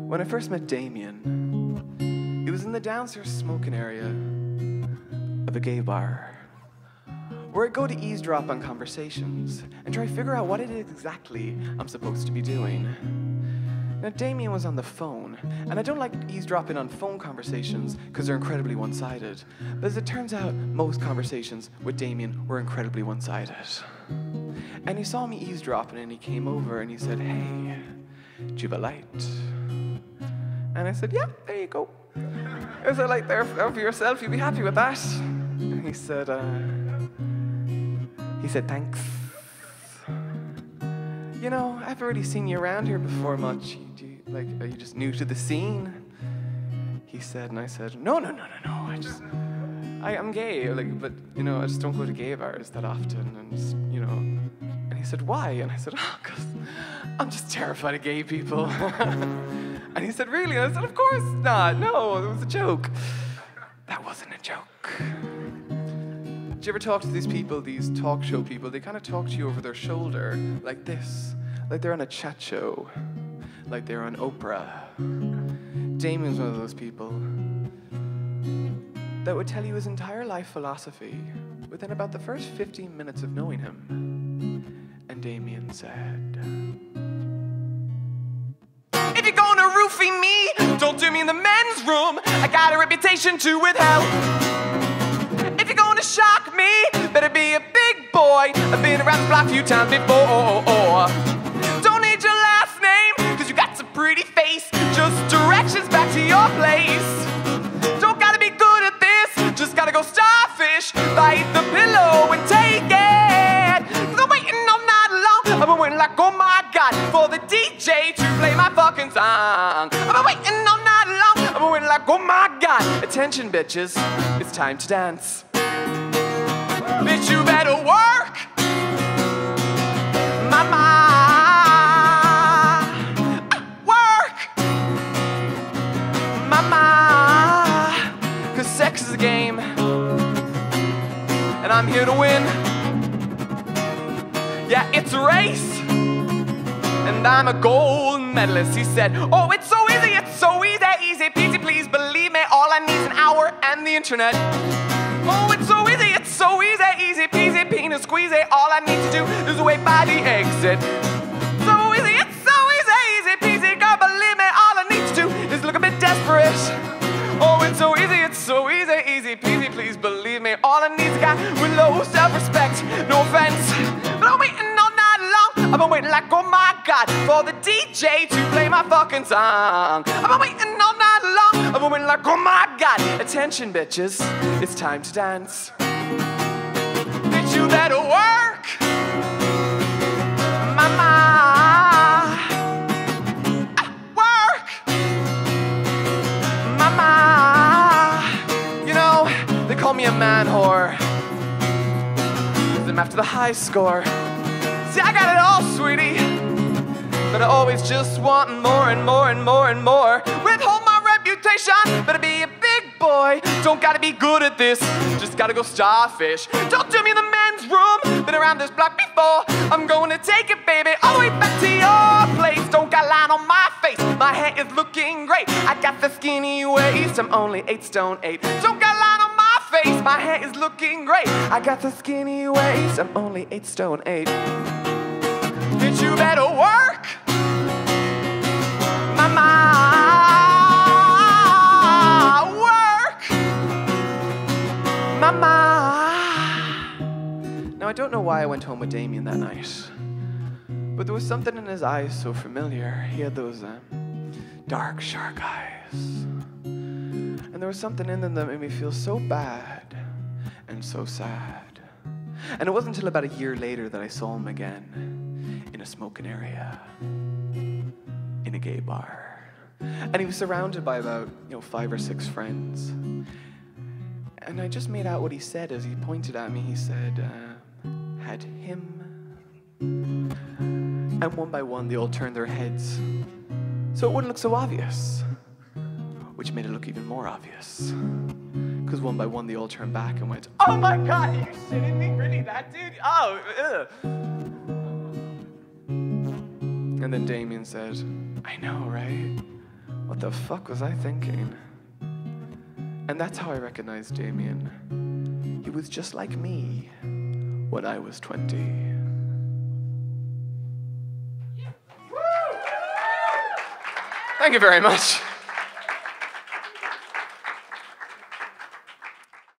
When I first met Damien, it was in the downstairs smoking area of a gay bar, where I go to eavesdrop on conversations and try to figure out what it is exactly I'm supposed to be doing. Now, Damien was on the phone, and I don't like eavesdropping on phone conversations because they're incredibly one-sided. But as it turns out, most conversations with Damien were incredibly one-sided. And he saw me eavesdropping, and he came over and he said, "Hey, do you have a light?" And I said, "Yeah, there you go. There's a light there for yourself. You'll be happy with that." And he said, "Thanks. You know, I haven't really seen you around here before much. Are you just new to the scene?" He said, and I said, No. I'm gay, but you know, I just don't go to gay bars that often, and just, you know. And he said, "Why?" And I said, "Oh, 'cause I'm just terrified of gay people." And he said, "Really?" And I said, "Of course not. No, it was a joke." That wasn't a joke. Do you ever talk to these people, these talk show people? They kind of talk to you over their shoulder, like this, like they're on a chat show, like they're on Oprah. Damien's one of those people that would tell you his entire life philosophy within about the first 15 minutes of knowing him. And Damien said, "If you're gonna roofie me, don't do me in the men's room. I got a reputation to withheld. If you're gonna shock me, better be a big boy. I've been around the block a few times before. Don't need your last name, 'cause you got some pretty face. Just directions back to your place. Don't gotta be good at this, just gotta go starfish. Bite the pillow and take it. 'Cause I'm waiting all night long. I've been waiting like, oh my God, for the DJ to play my fucking song. I've been waiting all night long. I've been waiting like, oh my God. Attention, bitches, it's time to dance. Bitch, you better work. Mama, work. Mama, 'cause sex is a game, and I'm here to win. Yeah, it's a race, and I'm a gold medalist." He said, "Oh, it's so easy, easy peasy, please believe me. All I need is an hour and the internet. Oh, it's so easy, easy peasy, penis squeezy. All I need to do is wait by the exit. So easy, it's so easy peasy, girl, believe me. All I need to do is look a bit desperate. Oh, it's so easy peasy, please believe me. All I need is a guy with low self-respect. No offense, but I'm waiting all night long. I've been waiting like, oh my God, for the DJ to play my fucking song. I've been waiting all night long. I've been waiting like, oh my God. Attention, bitches, it's time to dance. Bitch, you better work. Mama, work. Mama, you know, they call me a man whore. 'Cause I'm after the high score. See, I got it all, sweetie, but I always just want more and more and more and more. Withhold my reputation, better be a big boy. Don't gotta be good at this, just gotta go starfish. Don't do me in the men's room, been around this block before. I'm going to take it, baby, all the way back to your place. Don't got a line on my face, my hair is looking great. I got the skinny waist, I'm only 8 stone 8. Don't got a line on my face, my hair is looking great. I got the skinny waist, I'm only 8 stone 8. Bitch, you better work. Mama, work. Mama. Now, I don't know why I went home with Damien that night, but there was something in his eyes so familiar. He had those dark, shark eyes. And there was something in them that made me feel so bad and so sad. And it wasn't until about a year later that I saw him again in a smoking area, in a gay bar. And he was surrounded by about, 5 or 6 friends. And I just made out what he said as he pointed at me. He said, had him. And one by one, they all turned their heads, so it wouldn't look so obvious, which made it look even more obvious. Because one by one, they all turned back and went, "Oh my God, are you shitting me? Really, that dude? Oh, ugh." And then Damien said, "I know, right? what the fuck was I thinking? And that's how I recognized Damien. He was just like me when I was 20. Thank you very much.